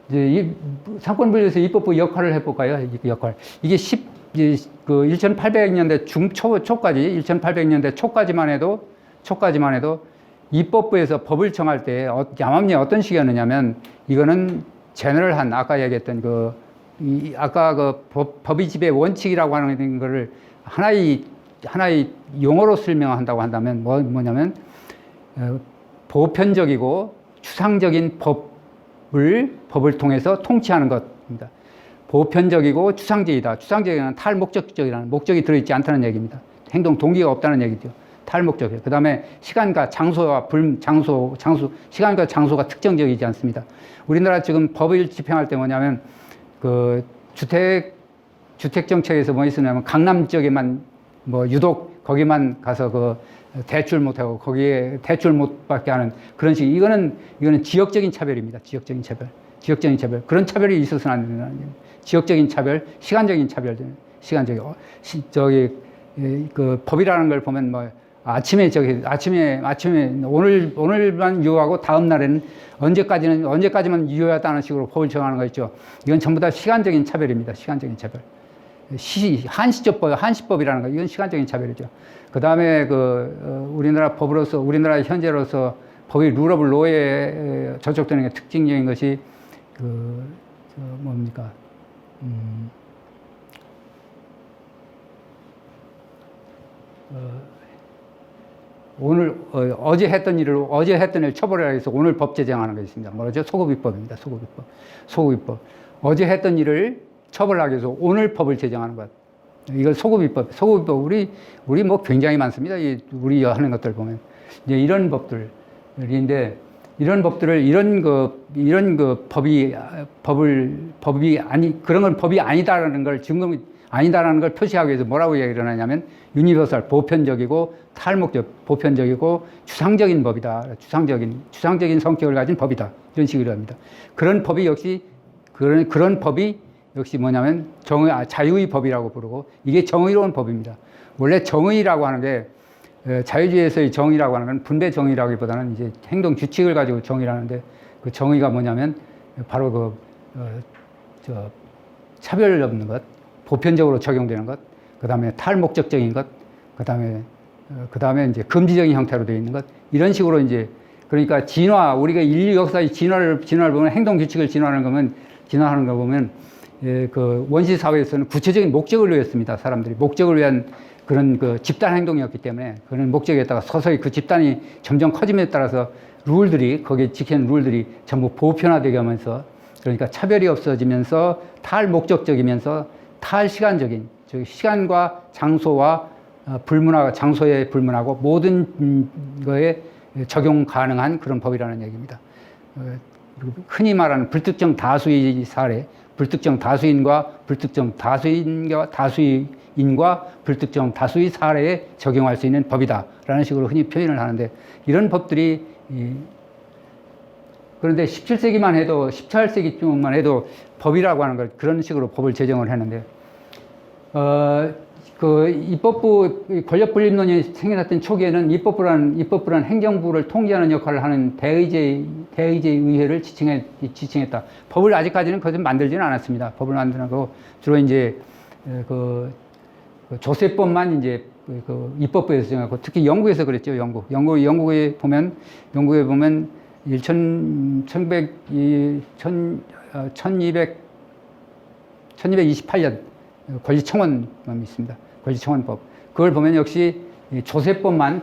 이제 이 상권분리에서 입법부 역할을 해볼까요? 역할. 이게 1800년대 초까지, 1800년대 초까지만 해도 입법부에서 법을 정할 때 야만리 어떤 식이었느냐면, 이거는 제너럴한, 아까 얘기했던 아까 법의 집의 원칙이라고 하는 거를 하나의 용어로 설명한다고 한다면 뭐냐면, 보편적이고 추상적인 법을 통해서 통치하는 것입니다. 보편적이고 추상적이다. 추상적이는 탈목적적이라는, 목적이 들어있지 않다는 얘기입니다. 행동 동기가 없다는 얘기죠. 탈목적이에요. 그 다음에 시간과 장소와 시간과 장소가 특정적이지 않습니다. 우리나라 지금 법을 집행할 때 뭐냐면, 주택정책에서 뭐 있었냐면, 강남 지역에만 유독 거기만 가서 대출 못하고 거기에 대출 못 받게 하는 그런 식. 이거는 지역적인 차별입니다. 지역적인 차별. 그런 차별이 있어서는 안 된다는 얘기입니다. 지역적인 차별, 시간적인 차별, 법이라는 걸 보면 아침에 오늘만 유효하고 다음 날에는 언제까지만 유효하다는 식으로 법을 정하는 거 있죠. 이건 전부 다 시간적인 차별입니다. 시간적인 차별. 한시법이라는 거, 이건 시간적인 차별이죠. 그 다음에 우리나라 현재로서 법이 룰 오브 로에 저촉되는 게 특징적인 것이 뭡니까? 어제 했던 일 처벌하기 위해서 오늘 법 제정하는 게 있습니다. 뭐죠? 소급입법입니다. 소급입법. 어제 했던 일을 처벌하기 위해서 오늘 법을 제정하는 것. 이걸 소급입법. 우리 굉장히 많습니다. 우리 하는 것들 보면. 이제 이런 법들인데, 그런 법이 아니다라는 걸 아니다라는 걸 표시하기 위해서 뭐라고 얘기를 하냐면, 유니버설, 보편적이고 보편적이고 추상적인 법이다. 추상적인 성격을 가진 법이다. 이런 식으로 합니다. 그런 법이 역시 뭐냐면 자유의 법이라고 부르고, 이게 정의로운 법입니다. 원래 정의라고 하는 게, 자유주의에서의 정의라고 하는 건 분배 정의라기보다는 이제 행동 규칙을 가지고 정의라는데, 그 정의가 뭐냐면 바로 차별 없는 것, 보편적으로 적용되는 것, 그 다음에 탈목적적인 것, 그 다음에 이제 금지적인 형태로 되어 있는 것, 이런 식으로 이제, 그러니까 우리가 인류 역사의 진화를 보면, 행동 규칙을 진화하는 거 보면, 원시 사회에서는 구체적인 목적을 위했습니다. 사람들이 목적을 위한 그런 집단 행동이었기 때문에, 그런 목적에다가 서서히 그 집단이 점점 커짐에 따라서 거기에 지키는 룰들이 전부 보편화되게 하면서, 그러니까 차별이 없어지면서 탈목적적이면서 탈시간적인, 즉 시간과 장소와 장소에 불문하고 모든 거에 적용 가능한 그런 법이라는 얘기입니다. 흔히 말하는 불특정 다수의 사례, 불특정 다수인과 불특정 다수의 사례에 적용할 수 있는 법이다라는 식으로 흔히 표현을 하는데, 이런 법들이 그런데 18세기쯤만 해도 법이라고 하는 걸 그런 식으로 법을 제정을 했는데, 입법부 권력분립론이 생겨났던 초기에는 입법부란 행정부를 통제하는 역할을 하는 대의제의회를 지칭했다. 법을 아직까지는 그것을 만들지는 않았습니다. 법을 만드는 거 주로 이제 조세법만 이제 입법부에서 정하고, 특히 영국에서 그랬죠. 영국에 보면 1228년 권리청원법이 있습니다. 권리청원법. 그걸 보면 역시 조세만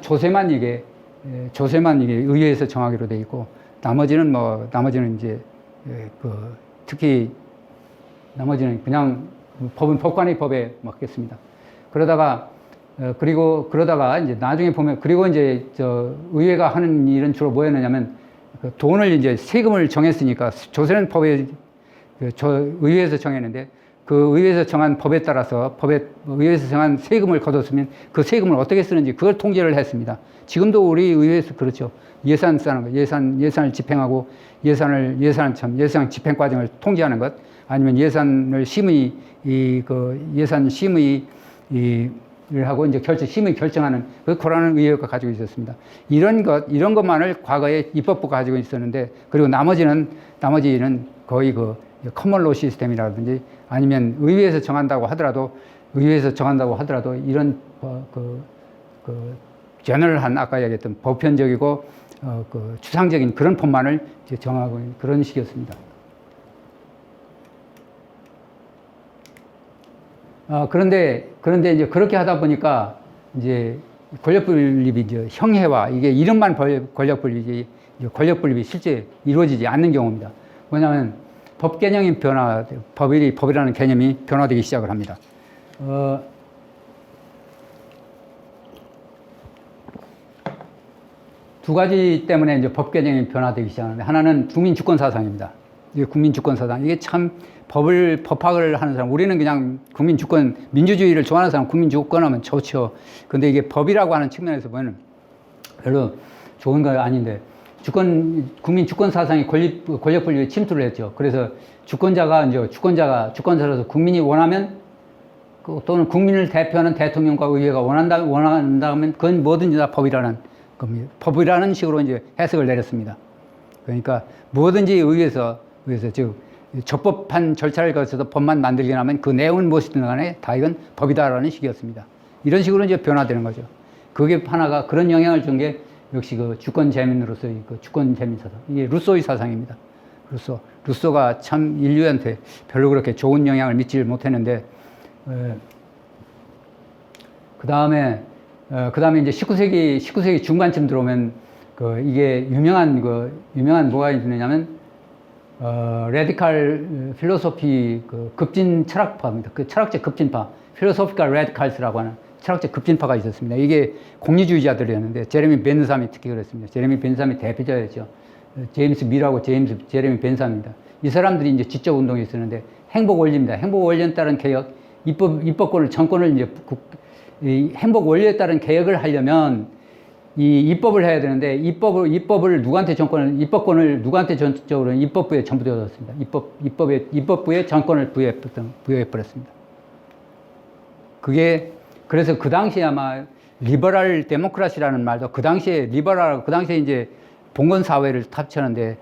이게 의회에서 정하기로 돼 있고, 나머지는 이제 특히 나머지는 그냥 법관의 법에 맡겼습니다. 그러다가 이제 나중에 보면, 그리고 이제 의회가 하는 일은 주로 뭐였느냐면, 돈을 이제 세금을 정했으니까, 조세는 의회에서 정했는데, 그 의회에서 정한 법에 따라서 의회에서 정한 세금을 거뒀으면 그 세금을 어떻게 쓰는지 그걸 통제를 했습니다. 지금도 우리 의회에서 그렇죠. 예산 쓰는 것, 예산을 집행하고 예산 집행 과정을 통제하는 것, 아니면 예산 심의 하고 이제 심의 결정하는 그 권한을 의회가 가지고 있었습니다. 이런 것만을 과거에 입법부가 가지고 있었는데, 그리고 나머지는 거의 그 커먼로 시스템이라든지 아니면 의회에서 정한다고 하더라도 이런 제너럴한 아까 얘기했던 보편적이고 그 추상적인 그런 법만을 이제 정하고 있는 그런 식이었습니다. 그런데 이제 그렇게 하다 보니까 이제 권력 분립이 이제 형해화, 이게 이름만 권력 분립이 실제 이루어지지 않는 경우입니다. 뭐냐면 법 개념이 법이라는 개념이 변화되기 시작을 합니다. 두 가지 때문에 이제 법 개념이 변화되기 시작하는데, 하나는 국민 주권 사상입니다. 이게 국민 주권 사상. 이게 참 법학을 하는 사람, 우리는 그냥 국민 주권, 민주주의를 좋아하는 사람 국민 주권 하면 좋죠. 근데 이게 법이라고 하는 측면에서 보면 별로 좋은 거 아닌데, 국민 주권 사상이 권력 분립에 침투를 했죠. 그래서 주권자로서 국민이 원하면, 또는 국민을 대표하는 대통령과 의회가 원한다면 그건 뭐든지 다 법이라는 겁니다. 법이라는 식으로 이제 해석을 내렸습니다. 그러니까 뭐든지 의회에서 즉 적법한 절차를 거쳐서 법만 만들게 하면 그 내용은 무엇이든 간에 다 이건 법이다라는 식이었습니다. 이런 식으로 이제 변화되는 거죠. 그게 하나가 그런 영향을 준 게 역시 그 주권 재민으로서의 그 주권 재민 사상. 이게 루소의 사상입니다. 루소가 참 인류한테 별로 그렇게 좋은 영향을 미치지 못했는데, 그 다음에 이제 19세기 중반쯤 들어오면 이게 유명한 뭐가 있느냐면 레디칼 필로소피 급진 철학파입니다. 그 철학적 급진파, 필로소피컬 레디칼스라고 하는 철학적 급진파가 있었습니다. 이게 공리주의자들이었는데, 제레미 벤삼이 특히 그랬습니다. 제레미 벤삼이 대표자였죠. 제임스 밀하고 제레미 벤삼입니다. 이 사람들이 이제 지적 운동이 있었는데, 행복 원리입니다. 행복 원리에 따른 개혁, 입법권을, 정권을 이제 이 행복 원리에 따른 개혁을 하려면 이 입법을 해야 되는데, 입법권을 누구한테 전적으로 입법부에 전부 되어졌습니다. 입법부에 정권을 부여해버렸습니다. 그래서 그 당시에 아마 리버럴 데모크라시라는 말도 그 당시에 이제 봉건 사회를 합쳤는데,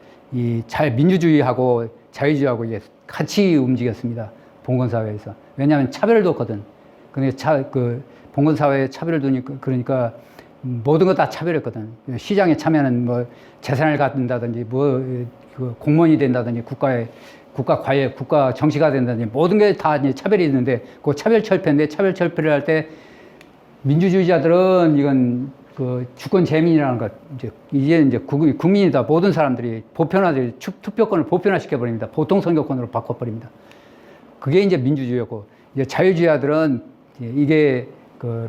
민주주의하고 자유주의하고 이게 같이 움직였습니다. 봉건 사회에서. 왜냐하면 차별을 뒀거든. 근데 봉건 사회에 차별을 두니까, 그러니까 모든 거 다 차별했거든. 시장에 참여하는 뭐 재산을 갖는다든지, 공무원이 된다든지, 국가 정치가 된다든지, 모든 게 다 이제 차별이 있는데, 그 차별 철폐를 할 때 민주주의자들은 이건 주권 재민이라는 것, 이제 국민이다. 모든 사람들이 투표권을 보편화시켜버립니다. 보통 선거권으로 바꿔버립니다. 그게 이제 민주주의였고, 이제 자유주의자들은 이게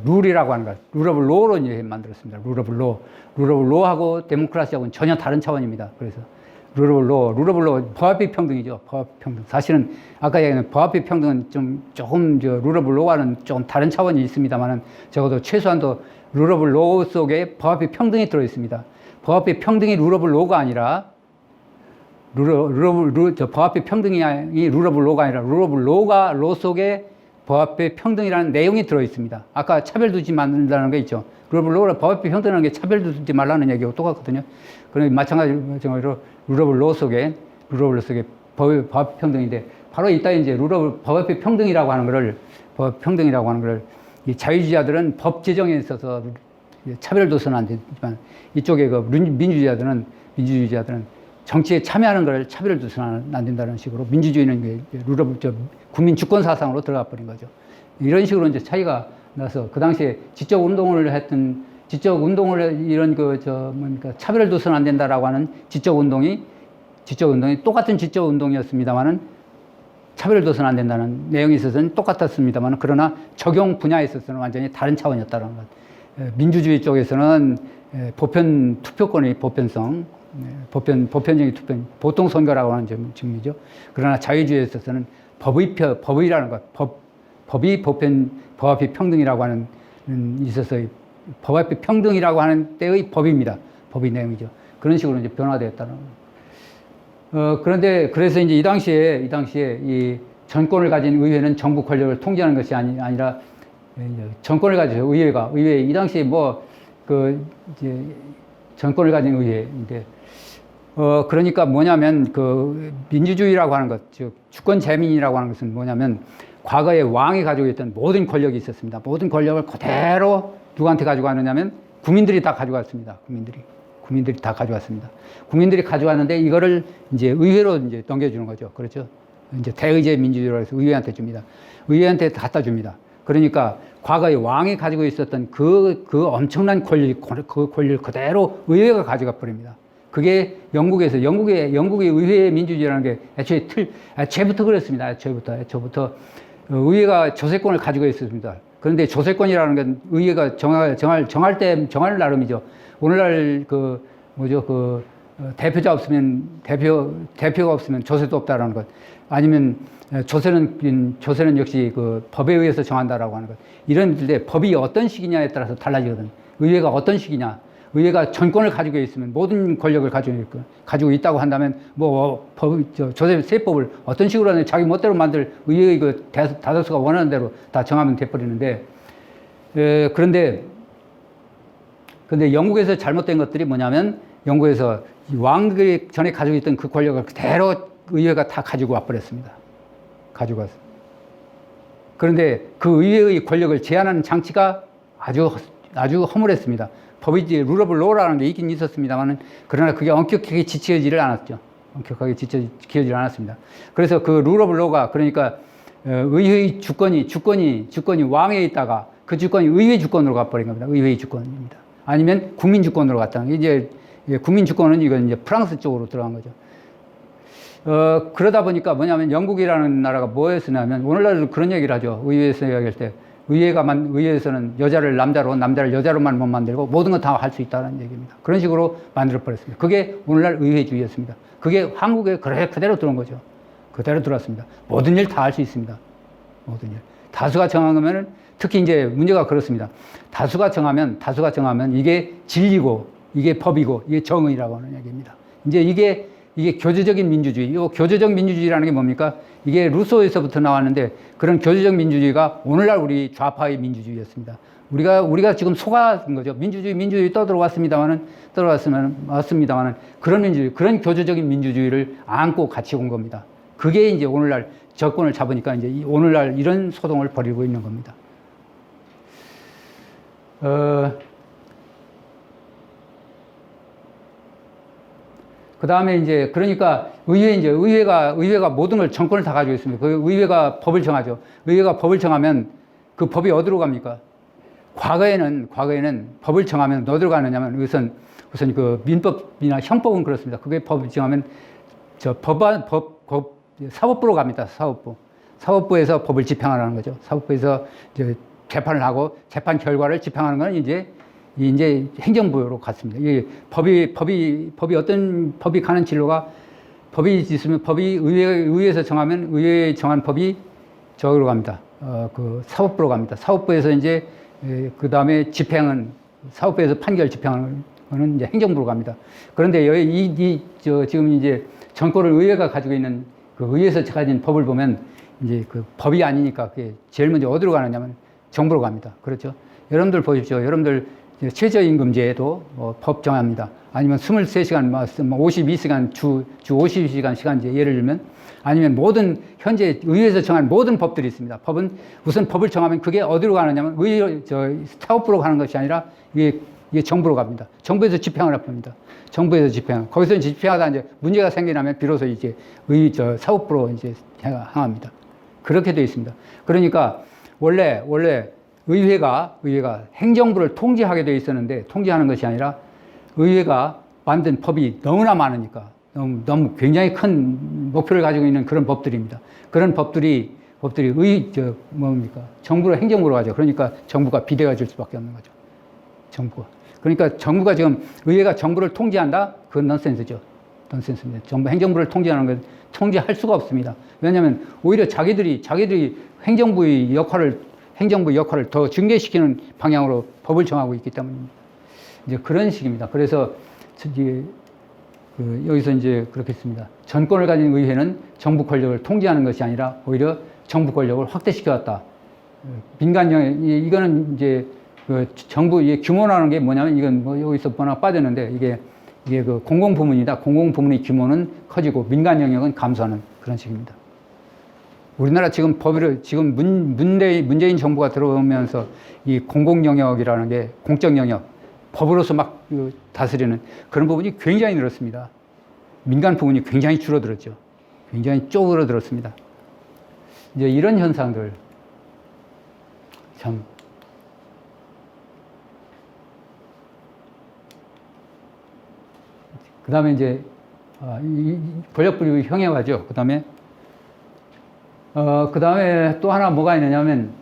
룰이라고 하는 것, 룰 오브 로로 이제 만들었습니다. 룰 오브 로하고 데모크라시하고는 전혀 다른 차원입니다. 그래서 룰 오브 로, 법합의 평등이죠. 법합 평등. 사실은 아까 얘기한 법합의 평등은 조금 룰 오브 로와는 좀 다른 차원이 있습니다만은, 적어도 최소한도 룰 오브 로 속에 법합의 평등이 들어 있습니다. 법합의 평등이 룰 오브 로가 아니라, 법합의 평등이 룰 오브 로가 아니라, 룰 오브 로가 로 속에 법합의 평등이라는 내용이 들어 있습니다. 아까 차별 두지 말라는 게 있죠. 룰 오브 로라 법합의 평등이라는 게 차별 두지 말라는 얘기하고 똑같거든요. 그러니까 마찬가지로 룰 오브 로 속에 법합의 평등인데, 바로 이따 이제 법합의 평등이라고 하는 거를 이 자유주의자들은 법 제정에 있어서 차별을 둬서는 안 되지만, 이쪽에 민주주의자들은 정치에 참여하는 걸 차별을 둬서는 안 된다는 식으로, 민주주의는 국민 주권 사상으로 들어가 버린 거죠. 이런 식으로 이제 차이가 나서, 그 당시에 지적 운동을 차별을 둬서는 안 된다라고 하는 지적 운동이 똑같은 지적 운동이었습니다만은, 차별을 둬서는 안 된다는 내용이 있어서는 똑같았습니다만, 그러나 적용 분야에 있어서는 완전히 다른 차원이었다는 것. 민주주의 쪽에서는 투표권의 보편성, 보편적인 보통 선거라고 하는 점이죠. 그러나 자유주의에 있어서는 법이라는 것, 법합의 평등이라고 하는 있어서 법합의 평등이라고 하는 때의 법입니다. 법의 내용이죠. 그런 식으로 이제 변화되었다는 것. 그래서 이제 이 당시에 이 전권을 가진 의회는 정부 권력을 통제하는 것이 아니라 이제 정권을 가지죠. 의회 이 당시에 뭐 그 이제 정권을 가진 의회인데 그러니까 뭐냐면 그 민주주의라고 하는 것, 즉 주권 재민이라고 하는 것은 뭐냐면 과거에 왕이 가지고 있던 모든 권력이 있었습니다. 모든 권력을 그대로 누구한테 가지고 가느냐면 국민들이 다 가져갔습니다. 국민들이 다 가져갔습니다. 국민들이 가져왔는데 이거를 이제 의회로 이제 넘겨주는 거죠. 그렇죠? 이제 대의제 민주주의라고 해서 의회한테 줍니다. 의회한테 갖다 줍니다. 그러니까 과거에 왕이 가지고 있었던 그 엄청난 그 권리를 그대로 의회가 가져가 버립니다. 그게 영국의 의회 민주주의라는 게 애초부터 그랬습니다. 애초부터 의회가 조세권을 가지고 있었습니다. 그런데 조세권이라는 건 의회가 정할 나름이죠. 오늘날 대표가 없으면 조세도 없다라는 것. 아니면 조세는 역시 그 법에 의해서 정한다라고 하는 것. 이런 데 법이 어떤 식이냐에 따라서 달라지거든. 의회가 어떤 식이냐. 의회가 전권을 가지고 있으면 모든 권력을 가지고 있다고 한다면 세법을 어떤 식으로 하든 자기 멋대로 만들 의회의 그 다수가 원하는 대로 다 정하면 돼버리는데 그런데 영국에서 잘못된 것들이 뭐냐면 영국에서 왕이 전에 가지고 있던 그 권력을 그대로 의회가 다 가지고 와버렸습니다. 가지고 왔어요. 그런데 그 의회의 권력을 제한하는 장치가 아주 허물했습니다. 법이지 룰 오브 로라는 게 있긴 있었습니다만은 그러나 그게 엄격하게 지켜지질 않았죠. 지켜지질 않았습니다. 그래서 그 룰 오브 로가 그러니까 의회의 주권이 왕에 있다가 그 주권이 의회 주권으로 가버린 겁니다. 의회의 주권입니다. 아니면 국민 주권으로 갔다는 게 이제 국민 주권은 이건 이제 프랑스 쪽으로 들어간 거죠. 그러다 보니까 뭐냐면 영국이라는 나라가 뭐였으냐면 오늘날도 그런 얘기를 하죠. 의회에서 이야기할 때 의회에서는 여자를 남자로 남자를 여자로만 못 만들고 모든 건 다 할 수 있다는 얘기입니다. 그런 식으로 만들어 버렸습니다. 그게 오늘날 의회주의였습니다. 그게 한국에 그대로 들어온 거죠. 그대로 들어왔습니다. 모든 일 다 할 수 있습니다. 모든 일. 다수가 정하면은 특히 이제 문제가 그렇습니다. 다수가 정하면 이게 진리고 이게 법이고 이게 정의라고 하는 얘기입니다. 이제 이게 교제적인 민주주의. 이 교제적 민주주의라는 게 뭡니까? 이게 루소에서부터 나왔는데 그런 교제적 민주주의가 오늘날 우리 좌파의 민주주의였습니다. 우리가 지금 속아진 거죠. 민주주의 떠들어왔습니다만은 그런 민주주의, 그런 교제적인 민주주의를 안고 같이 온 겁니다. 그게 이제 오늘날 정권을 잡으니까 이제 오늘날 이런 소동을 벌이고 있는 겁니다. 그 다음에 이제, 그러니까 의회가 모든 걸 정권을 다 가지고 있습니다. 그 의회가 법을 정하죠. 의회가 법을 정하면 그 법이 어디로 갑니까? 과거에는 법을 정하면 어디로 가느냐면 우선 그 민법이나 형법은 그렇습니다. 그게 법을 정하면 사법부로 갑니다. 사법부에서 법을 집행하라는 거죠. 사법부에서 이제 재판을 하고 재판 결과를 집행하는 건 이제 행정부로 갔습니다. 이게 어떤 법이 가는 진로가 법이 있으면 의회에서 정하면 의회에 정한 법이 저기로 갑니다. 그 사법부로 갑니다. 사법부에서 이제 그 다음에 사법부에서 판결 집행하는 거는 이제 행정부로 갑니다. 그런데 지금 이제 정권을 의회가 가지고 있는 그 의회에서 가진 법을 보면 이제 그 법이 아니니까 그게 제일 먼저 어디로 가느냐면 정부로 갑니다. 그렇죠? 여러분들 보십시오. 여러분들 최저임금제도 법 정합니다. 아니면 23시간, 52시간, 주 52시간 시간제 예를 들면 아니면 모든 현재 의회에서 정한 모든 법들이 있습니다. 법은 우선 법을 정하면 그게 어디로 가느냐면 사법부로 가는 것이 아니라 이게 정부로 갑니다. 정부에서 집행을 합니다. 정부에서 집행. 거기서 이제 집행하다 이제 문제가 생기면 비로소 이제 사법부로 이제 향합니다. 그렇게 되어 있습니다. 그러니까 원래 의회가 행정부를 통제하게 되어 있었는데 통제하는 것이 아니라 의회가 만든 법이 너무나 많으니까 너무 굉장히 큰 목표를 가지고 있는 그런 법들입니다. 그런 법들이 정부로 행정부로 가죠. 그러니까 정부가 비대가 줄 수밖에 없는 거죠. 그러니까 의회가 정부를 통제한다? 그건 넌센스죠. 넌센스입니다. 행정부를 통제하는 건 통제할 수가 없습니다. 왜냐하면 오히려 자기들이 행정부 역할을 더 증대시키는 방향으로 법을 정하고 있기 때문입니다. 이제 그런 식입니다. 그래서 여기서 이제 그렇겠습니다. 전권을 가진 의회는 정부 권력을 통제하는 것이 아니라 오히려 정부 권력을 확대시켜왔다. 민간 영역, 이거는 이제 그 정부 규모라는 게 뭐냐면 이건 뭐 여기서 뭐나 빠졌는데 이게 그 공공부문이다. 공공부문의 규모는 커지고 민간 영역은 감소하는 그런 식입니다. 우리나라 지금 법을 지금 문재인 정부가 들어오면서 이 공공 영역이라는 게 공적 영역, 법으로서 막 다스리는 그런 부분이 굉장히 늘었습니다. 민간 부분이 굉장히 줄어들었죠. 굉장히 쪼그러들었습니다. 이제 이런 현상들 참 그 다음에 이제 권력분립의 형해화죠. 그 다음에 또 하나 뭐가 있느냐면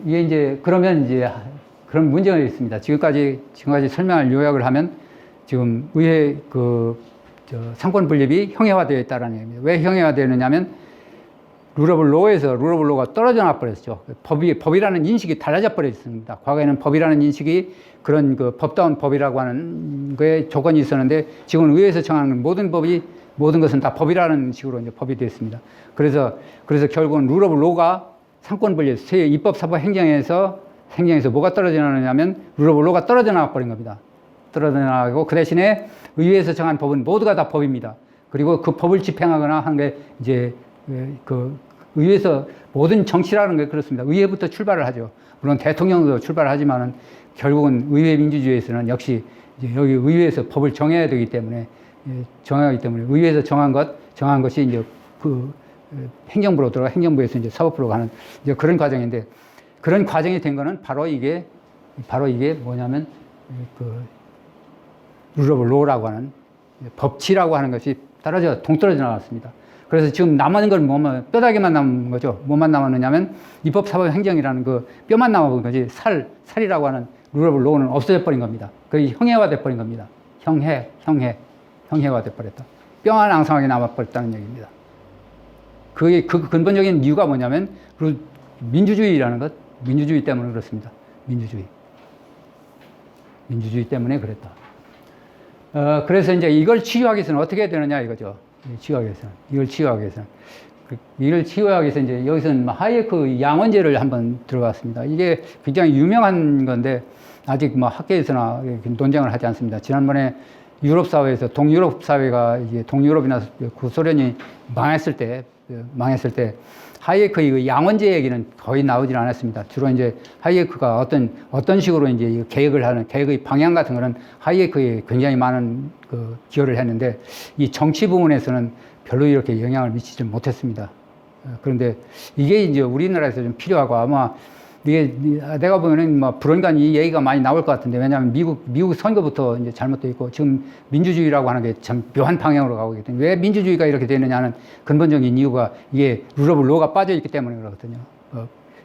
이게 이제 그러면 이제 그런 문제가 있습니다. 지금까지 설명할 요약을 하면 지금 의회 상권 분립이 형해화되어 있다는 얘기입니다. 왜 형해화되느냐면 룰오브 로가 떨어져 나 버렸죠. 법이라는 인식이 달라져 버렸습니다. 과거에는 법이라는 인식이 그런 그 법다운 법이라고 하는 거에 조건이 있었는데 지금은 의회에서 정하는 모든 것은 다 법이라는 식으로 이제 법이 되었습니다. 그래서 결국은 룰오브 로가 상권 분립, 입법, 사법, 행정에서 뭐가 떨어져 나느냐면 룰오브 로가 떨어져 나와 버린 겁니다. 떨어져 나가고 그 대신에 의회에서 정한 법은 모두가 다 법입니다. 그리고 그 법을 집행하거나 하는 게 이제 그 의회에서 모든 정치라는 게 그렇습니다. 의회부터 출발을 하죠. 물론 대통령도 출발하지만은 결국은 의회 민주주의에서는 역시 이제 여기 의회에서 법을 정해야 되기 때문에 의회에서 정한 것이 이제 그 행정부로 들어가 행정부에서 이제 사법부로 가는 이제 그런 과정인데 그런 과정이 된 거는 바로 이게 뭐냐면 그 룰 오브 로라고 하는 법치라고 하는 것이 동떨어져 나왔습니다. 그래서 지금 남은 건 뭐만 뼈다귀만 남은 거죠. 뭐만 남았느냐면 입법, 사법, 행정이라는 그 뼈만 남은 거지 살이라고 하는 룰 오브 로는 없어져 버린 겁니다. 거의 형해화돼 버린 겁니다. 형해화돼 버렸다. 뼈만 앙상하게 남아 버렸다는 얘기입니다. 그 근본적인 이유가 뭐냐면 민주주의라는 것, 민주주의 때문에 그렇습니다. 민주주의 때문에 그랬다. 그래서 이제 이걸 치유하기 위해서는 어떻게 해야 되느냐 이거죠. 이걸 치유하기 위해서 이제 여기서는 하이에크 양원제를 한번 들어봤습니다. 이게 굉장히 유명한 건데 아직 뭐 학계에서나 논쟁을 하지 않습니다. 지난번에 유럽 사회에서 동유럽 사회가 이제 동유럽이나 구소련이 망했을 때 하이에크의 양원제 얘기는 거의 나오질 않았습니다. 주로 이제 하이에크가 어떤 식으로 이제 계획의 방향 같은 거는 하이에크에 굉장히 많은 기여를 했는데 이 정치 부분에서는 별로 이렇게 영향을 미치지 못했습니다. 그런데 이게 이제 우리나라에서 좀 필요하고 아마 이게 내가 보면은 뭐 불언간 이 얘기가 많이 나올 것 같은데 왜냐하면 미국 선거부터 이제 잘못되어 있고 지금 민주주의라고 하는 게 참 묘한 방향으로 가고 있거든요. 왜 민주주의가 이렇게 되느냐는 근본적인 이유가 이게 룰 오브 로가 빠져 있기 때문에 그렇거든요.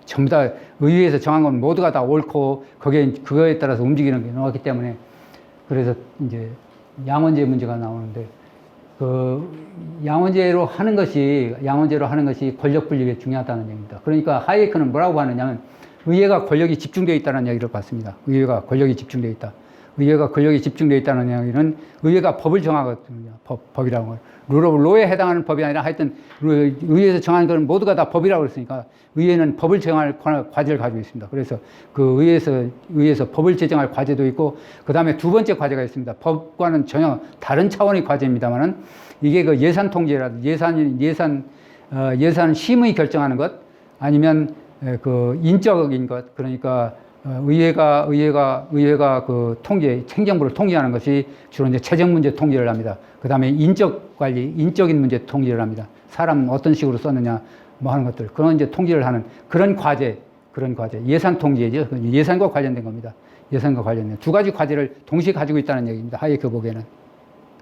전부 다 의회에서 정한 건 모두가 다 옳고 그거에 따라서 움직이는 게 나왔기 때문에 그래서 이제 양원제 문제가 나오는데 양원제로 하는 것이 권력 분립에 중요하다는 얘기입니다. 그러니까 하이에크는 뭐라고 하느냐면 의회가 권력이 집중되어 있다는 얘기를 봤습니다. 의회가 권력이 집중되어 있다는 얘기는 의회가 법을 정하거든요. 법이라는 걸. 룰 오브 로에 해당하는 법이 아니라 하여튼 의회에서 정하는 건 모두가 다 법이라고 했으니까 의회는 법을 정할 과제를 가지고 있습니다. 그래서 그 의회에서 법을 제정할 과제도 있고 그 다음에 두 번째 과제가 있습니다. 법과는 전혀 다른 차원의 과제입니다만은 이게 그 예산 통제라든지 예산 심의 결정하는 것 아니면 그 인적인 것 그러니까 의회가 그 행정부를 통제하는 것이 주로 이제 재정 문제 통제를 합니다. 그 다음에 인적인 문제 통제를 합니다. 사람 어떤 식으로 썼느냐 뭐 하는 것들 그런 이제 통제를 하는 그런 과제 예산 통제죠. 예산과 관련된 겁니다. 예산과 관련된 두 가지 과제를 동시에 가지고 있다는 얘기입니다. 하이에크 보기에는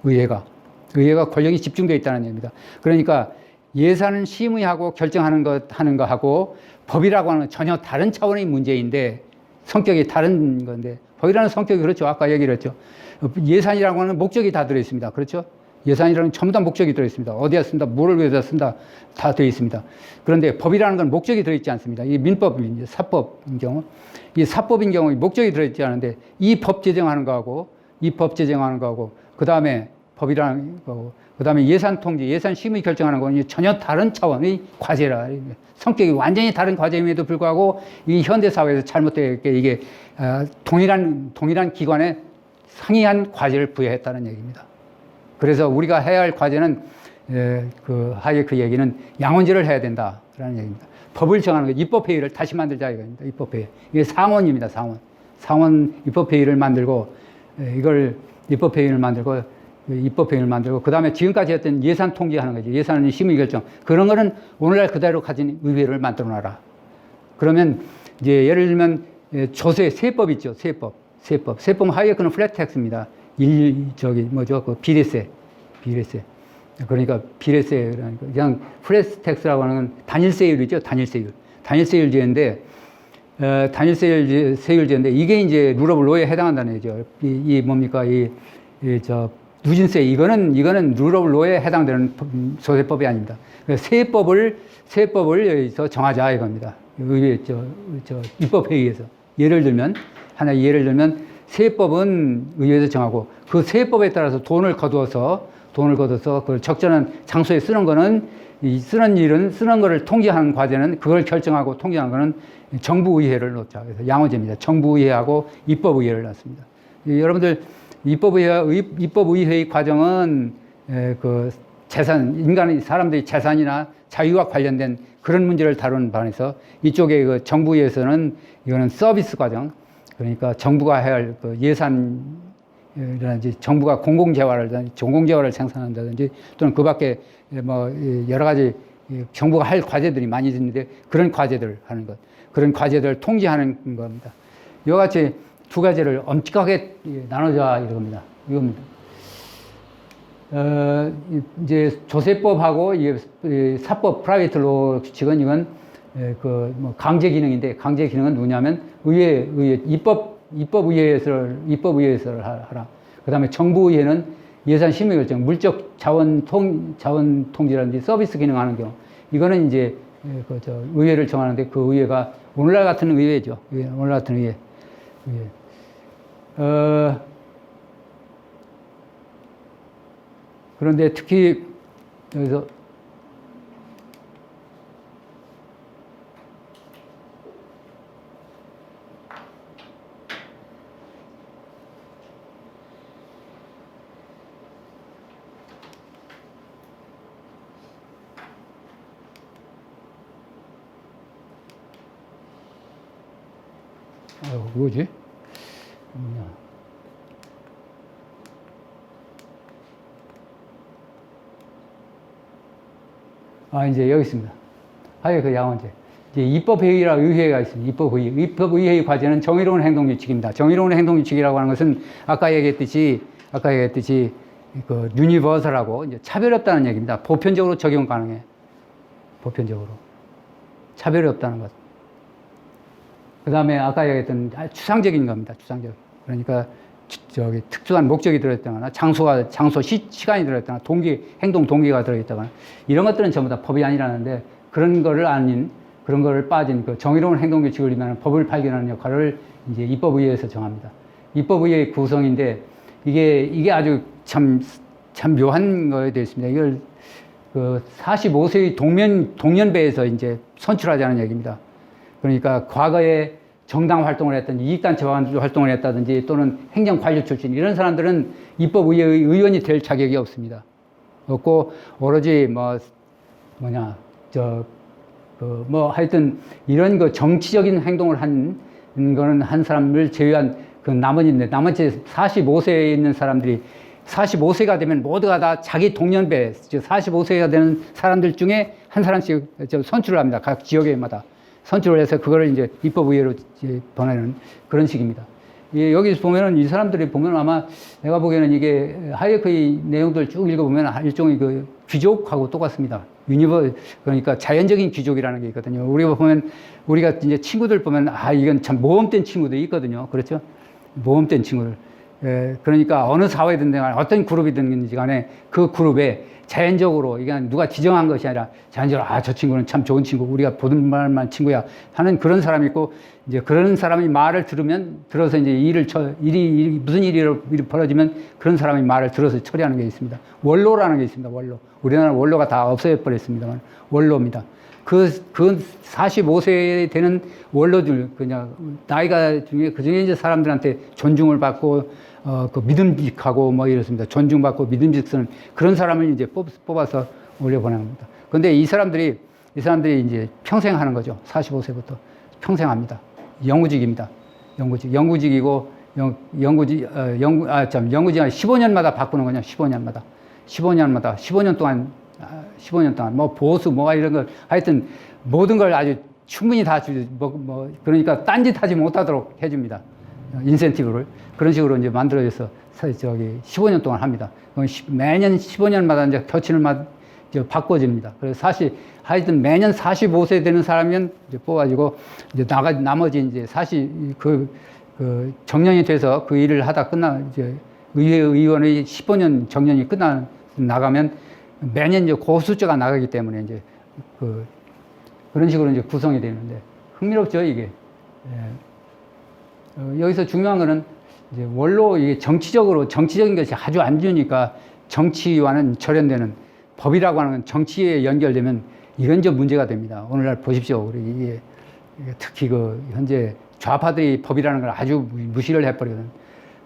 의회가 권력이 집중되어 있다는 얘기입니다. 그러니까 예산은 심의하고 결정하는 하는 거하고 법이라고 하는 전혀 다른 차원의 문제인데 성격이 다른 건데 법이라는 성격이 그렇죠. 아까 얘기를 했죠. 예산이라고 하는 목적이 다 들어있습니다. 그렇죠? 예산이라는 전부 다 목적이 들어있습니다. 어디에 쓴다, 뭐를 위해서 쓴다 다 되어 있습니다. 그런데 법이라는 건 목적이 들어있지 않습니다. 이 민법, 사법인 경우 이 사법인 경우 목적이 들어있지 않은데 이 법 제정하는 거하고 그 다음에 법이라는 거고 그 다음에 예산 통제, 예산 심의 결정하는 건 전혀 다른 차원의 과제라. 성격이 완전히 다른 과제임에도 불구하고 이 현대사회에서 잘못되게 이게 동일한 기관에 상이한 과제를 부여했다는 얘기입니다. 그래서 우리가 해야 할 과제는 그 하이에크 얘기는 양원제를 해야 된다라는 얘기입니다. 법을 정하는 거, 입법회의를 다시 만들자 이겁니다. 입법회의. 이게 상원입니다. 상원 입법회의를 만들고 이걸 입법회의를 만들고 그 다음에 지금까지 했던 예산 통제하는 거죠. 예산 심의 결정. 그런 거는 오늘날 그대로 가진 의회를 만들어 놔라. 그러면 이제 예를 들면 조세, 세법 있죠. 세법 하이에크는 플랫 텍스입니다. 그 비례세. 그러니까 비례세, 그냥 플랫 텍스라고 하는 건 단일세율이죠. 단일세율제인데, 단일세율제인데, 이게 이제 룰 오브 로에 해당한다는 얘기죠. 뭡니까, 누진세, 이거는 룰 오브 로에 해당되는 조세법이 아닙니다. 세법을 여기서 정하자 이겁니다. 의회, 입법회의에서. 예를 들면, 세법은 의회에서 정하고, 그 세법에 따라서 돈을 거두어서 그걸 적절한 장소에 쓰는 거는, 쓰는 거를 통제하는 과제는, 그걸 결정하고 통제하는 거는 정부의회를 놓자. 그래서 양호제입니다. 정부의회하고 입법의회를 놨습니다. 여러분들, 입법의회의 과정은, 사람들이 재산이나 자유와 관련된 그런 문제를 다루는 반에서 이쪽에 그 정부의회에서는 이거는 서비스 과정, 그러니까 정부가 해야 할 그 예산이라든지 정부가 공공재화를 생산한다든지 또는 그 밖에 뭐 여러 가지 정부가 할 과제들이 많이 있는데 그런 과제들을 하는 것, 그런 과제들을 통제하는 겁니다. 이와 같이 두 가지를 엄격하게 나누자 이겁니다. 이제 조세법하고 사법 프라이빗 로 규칙은 이건 강제 기능인데, 강제 기능은 누구냐면 입법의회에서 하라. 그 다음에 정부의회는 예산 심의 결정, 물적 자원 통제라든지 서비스 기능하는 경우, 이거는 이제 의회를 정하는데 그 의회가 오늘날 같은 의회죠. 오늘날 같은 의회. 그런데 특히 여기서 뭐지? 이제 여기 있습니다. 하이에크 양원제. 이제 입법회의라 의회가 있습니다. 입법의회의 과제는 정의로운 행동규칙입니다. 정의로운 행동규칙이라고 하는 것은 아까 얘기했듯이 그 유니버설하고 이제 차별이 없다는 얘기입니다. 보편적으로 적용 가능해. 보편적으로. 차별이 없다는 것. 그 다음에 아까 얘기했던 추상적인 겁니다. 추상적. 그러니까 특수한 목적이 들어있다거나 시간이 들어있다거나 행동 동기가 들어있다거나 이런 것들은 전부 다 법이 아니라는데 그런 거를 빠진 그 정의로운 행동규칙을 위한 법을 발견하는 역할을 이제 입법의회에서 정합니다. 입법의회의 구성인데 이게 아주 참 묘한 거에 되어 있습니다. 이걸 그 45세의 동년배에서 이제 선출하자는 얘기입니다. 그러니까 과거에 정당 활동을 했든지 이익단체 활동을 했다든지 또는 행정관료 출신 이런 사람들은 입법의회의 의원이 될 자격이 없습니다. 없고 오로지 하여튼 이런 그 정치적인 행동을 한 거는 한 사람을 제외한 그 나머지 45세에 있는 사람들이 45세가 되면 모두가 다 자기 동년배, 즉 45세가 되는 사람들 중에 한 사람씩 선출을 합니다. 각 지역에마다. 선출을 해서 그거를 이제 입법의회로 보내는 그런 식입니다. 여기서 보면은 이 사람들이 보면 아마 내가 보기에는 이게 하이에크의 내용들 쭉 읽어보면 일종의 그 귀족하고 똑같습니다. 그러니까 자연적인 귀족이라는 게 있거든요. 우리가 이제 친구들 보면 이건 참 모험된 친구들이 있거든요. 그렇죠? 모험된 친구들. 그러니까 어느 사회든 간에 어떤 그룹이든지 간에 그 그룹에 자연적으로 이게 누가 지정한 것이 아니라 자연적으로 저 친구는 참 좋은 친구, 우리가 보는 말만 친구야 하는 그런 사람이 있고 이제 그런 사람이 말을 들어서 이제 일이 무슨 일이 벌어지면 그런 사람이 말을 들어서 처리하는 게 있습니다. 원로라는 게 있습니다. 원로. 우리나라 원로가 다 없어져 버렸습니다만 원로입니다. 그 45세 되는 원로들, 그냥 나이가 중에 그 중에 이제 사람들한테 존중을 받고 그 믿음직하고 뭐 이렇습니다. 존중받고 믿음직스러운 그런 사람을 이제 뽑아서 올려보냅니다. 근데 이 사람들이 이제 평생 하는 거죠. 45세부터 평생 합니다. 영구직입니다. 영구직이고 영구직이 15년마다 바꾸는 거냐? 15년마다 15년 동안 뭐 보수 뭐가 이런 걸 하여튼 모든 걸 아주 충분히 다 그러니까 딴짓하지 못하도록 해줍니다. 인센티브를 그런 식으로 이제 만들어져서 15년 동안 합니다. 매년 15년마다 이제 켜친을 바꿔집니다. 그래서 하여튼 매년 45세 되는 사람이면 이제 뽑아지고 이제 나머지 이제 정년이 돼서 그 일을 하다 이제 의원의 15년 정년이 나가면 매년 이제 고수자가 나가기 때문에 이제 그런 식으로 이제 구성이 되는데 흥미롭죠, 이게. 예. 여기서 중요한 거는 이제 원로 이게 정치적인 것이 아주 안 좋으니까 정치와는 절연되는 법이라고 하는 건 정치에 연결되면 이건 좀 문제가 됩니다. 오늘날 보십시오. 우리 이게 특히 현재 좌파들이 법이라는 걸 아주 무시를 해버리거든.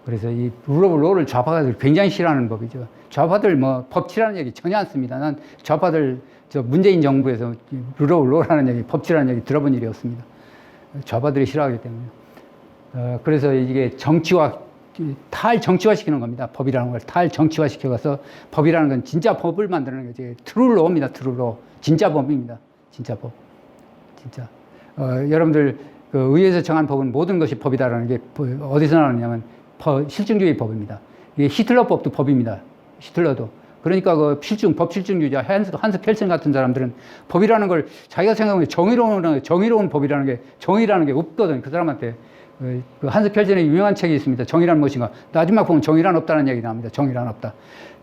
그래서 이 룰 오브 로를 좌파들 굉장히 싫어하는 법이죠. 좌파들 법치라는 얘기 전혀 안 씁니다. 난 좌파들 문재인 정부에서 룰 오브 로라는 얘기, 법치라는 얘기 들어본 일이 없습니다. 좌파들이 싫어하기 때문에. 그래서 이게 탈정치화시키는 겁니다. 법이라는 걸 탈정치화시켜가서 법이라는 건 진짜 법을 만드는 거지. 트룰로입니다. 트룰로. 진짜 법입니다. 진짜 법. 진짜. 여러분들 의회에서 정한 법은 모든 것이 법이다라는 게 어디서 나오느냐면 실증주의 법입니다. 이게 히틀러법도 법입니다. 히틀러도. 그러니까 법 실증주의자 한스 켈센 같은 사람들은 법이라는 걸 자기가 생각하면 정의로운 법이라는 게 정의라는 게 없거든. 그 사람한테. 한스 켈센의 유명한 책이 있습니다. 정의란 무엇인가. 마지막 보면 정의란 없다는 얘기 나옵니다. 정의란 없다.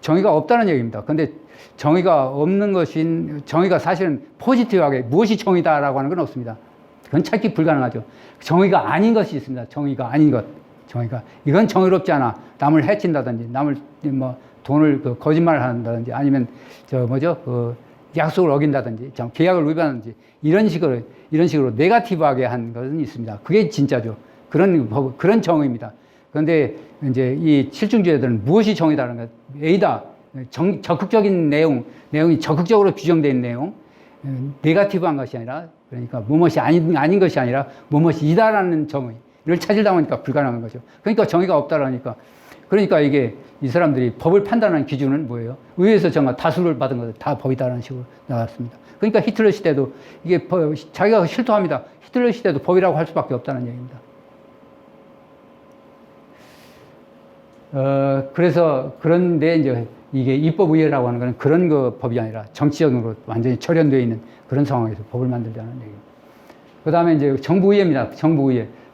정의가 없다는 얘기입니다. 근데 정의가 사실은 포지티브하게 무엇이 정의다라고 하는 건 없습니다. 그건 찾기 불가능하죠. 정의가 아닌 것이 있습니다. 정의가 아닌 것. 이건 정의롭지 않아. 남을 해친다든지, 돈을 거짓말을 한다든지, 아니면 약속을 어긴다든지, 계약을 위반하든지, 이런 식으로 네거티브하게 한 것은 있습니다. 그게 진짜죠. 그런 정의입니다. 그런데 이제 이 실증주의자들은 무엇이 정의다라는 것, A다. 적극적인 내용이 적극적으로 규정되어 있는 내용, 네거티브한 것이 아니라, 그러니까 무엇이 아닌 것이 아니라 무엇이 이다라는 정의를 찾으려다 보니까 불가능한 거죠. 그러니까 정의가 없다라니까. 그러니까 이 사람들이 법을 판단하는 기준은 뭐예요? 의회에서 다수를 받은 것들 다 법이다라는 식으로 나왔습니다. 그러니까 히틀러 시대도 자기가 실토합니다. 히틀러 시대도 법이라고 할 수밖에 없다는 얘기입니다. 그런데 이제 이게 입법의회라고 하는 것은 그런 법이 아니라 정치적으로 완전히 철연되어 있는 그런 상황에서 법을 만들자는 얘기입니다. 그 다음에 이제 정부의회입니다.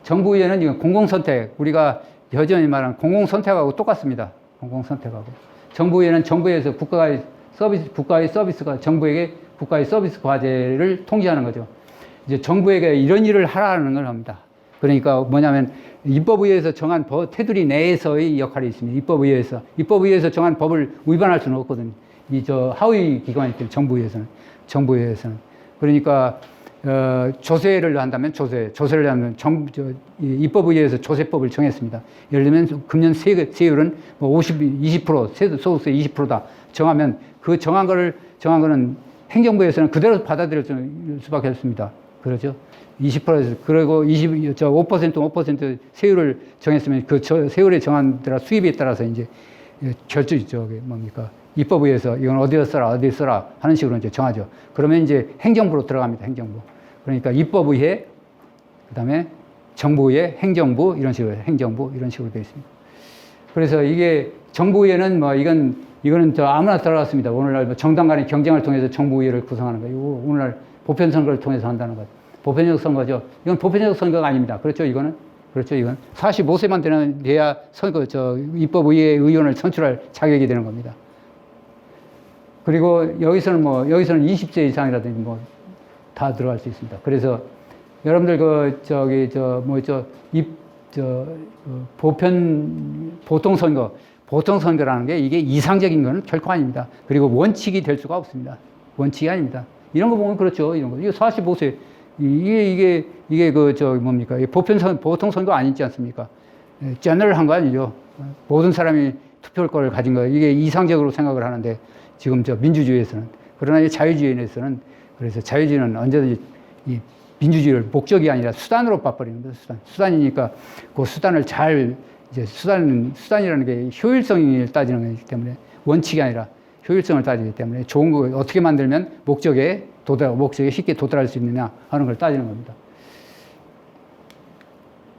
정부의회는 이건 공공선택, 우리가 여전히 말하는 공공선택하고 똑같습니다. 공공선택하고. 정부의회는 정부에서 국가의 서비스가 정부에게 국가의 서비스 과제를 통지하는 거죠. 이제 정부에게 이런 일을 하라는 걸 합니다. 그러니까 뭐냐면 입법의회에서 정한 테두리 내에서의 역할이 있습니다. 입법의회에서 정한 법을 위반할 수는 없거든요. 하위 기관이기 때문에 정부의회에서는. 그러니까 조세를 한다면 조세를 하면 입법의회에서 조세법을 정했습니다. 예를 들면 금년 세율은 20% 소득세 20%다 정하면 그 정한 거는 행정부에서는 그대로 받아들일 수밖에 없습니다. 그렇죠? 20%에서 그리고 5% 세율을 정했으면 그 세율에 정한 대로 수입에 따라서 이제 입법위에서 이건 어디서 써라 하는 식으로 이제 정하죠. 그러면 이제 행정부로 들어갑니다. 행정부. 그러니까 입법의회, 그다음에 정부의회, 행정부 이런 식으로 되어 있습니다. 그래서 이게 정부의회는 이거는 아무나 들어갔습니다. 오늘날 정당 간의 경쟁을 통해서 정부의회를 구성하는 거예요. 오늘날 보편 선거를 통해서 한다는 것. 보편적 선거죠. 이건 보편적 선거가 아닙니다. 그렇죠? 이건 45세만 돼야 입법의회 의원을 선출할 자격이 되는 겁니다. 그리고 여기서는 20세 이상이라든지 다 들어갈 수 있습니다. 그래서 여러분들 보통 선거라는 게 이게 이상적인 거는 결코 아닙니다. 그리고 원칙이 될 수가 없습니다. 원칙이 아닙니다. 이런 거 보면 그렇죠. 이런 거. 이거 45세. 뭡니까? 보통 선거 아니지 않습니까? 제너럴한 거 아니죠. 모든 사람이 투표권을 가진 거. 이게 이상적으로 생각을 하는데 지금 민주주의에서는. 그러나 이 자유주의에서는 그래서 자유주의는 언제든지 이 민주주의를 목적이 아니라 수단으로 봐버리는 거죠. 수단이니까 그 수단을 이제 수단이라는 게 효율성을 따지는 거기 때문에 원칙이 아니라 효율성을 따지기 때문에 좋은 거 어떻게 만들면 목적에 쉽게 도달할 수 있느냐 하는 걸 따지는 겁니다.